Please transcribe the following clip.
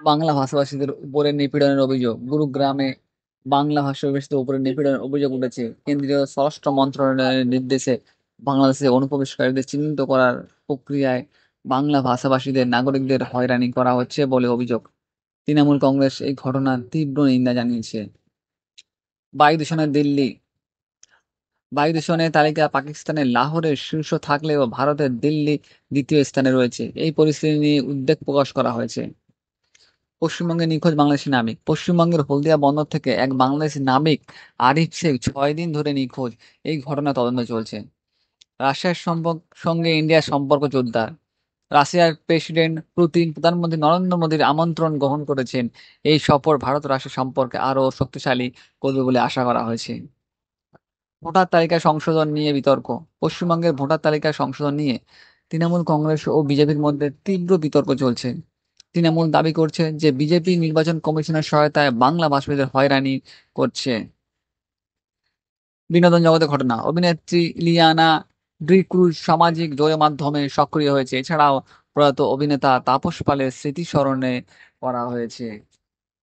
বাংলা ভাষাভাষীদের উপরে নিপীড়নের অভিযোগ। গুরুগ্রামে বাংলা ভাষাভাষীদের উপরে নিপীড়নের অভিযোগ উঠেছে। কেন্দ্রীয় স্বরাষ্ট্র মন্ত্রণালয়ের নির্দেশে বাংলাদেশে অনুপ্রবেশকারীদের চিহ্নিত করার প্রক্রিয়ায় বাংলা ভাষাভাষীদের নাগরিকদের হয়রানি করা হচ্ছে বলে অভিযোগ। তৃণমূল কংগ্রেস এই ঘটনার তীব্র নিন্দা জানিয়েছে। বায়ু দূষণে দিল্লি। বায়ু দূষণের তালিকা পাকিস্তানের লাহোরের শীর্ষ থাকলেও ভারতের দিল্লি দ্বিতীয় স্থানে রয়েছে। এই পরিস্থিতি নিয়ে উদ্বেগ প্রকাশ করা হয়েছে। পশ্চিমবঙ্গে নিখোঁজ বাংলাদেশি নাবিক। পশ্চিমবঙ্গের হলদিয়া বন্দর থেকে এক বাংলাদেশি নাবিক আরিফ শেখ 6 দিন ধরে নিখোঁজ। এই ঘটনা তদন্ত চলছে। রাশিয়ার সঙ্গে ইন্ডিয়ার সম্পর্ক জোরদার। রাশিয়ার প্রেসিডেন্ট পুতিন প্রধানমন্ত্রী নরেন্দ্র মোদীর আমন্ত্রণ গ্রহণ করেছেন। এই সফর ভারত রাশিয়ার সম্পর্কে আরও শক্তিশালী করবে বলে আশা করা হয়েছে। ভোটার তালিকা সংশোধন নিয়ে বিতর্ক। পশ্চিমবঙ্গের ভোটার তালিকা সংশোধন নিয়ে তৃণমূল কংগ্রেস ও বিজেপির মধ্যে তীব্র বিতর্ক চলছে। তৃণমূল দাবি করছে যে বিজেপি নির্বাচন কমিশনের সহায়তায় বাংলা ভাষীদের হয়রানি করছে। বিনোদন জগতের ঘটনা। অভিনেত্রী ইলিয়ানা ডিক্রুজ সামাজিক মাধ্যমে সক্রিয় হয়েছে। এছাড়াও প্রয়াত অভিনেতা তাপস পালের স্মৃতি স্মরণে করা হয়েছে।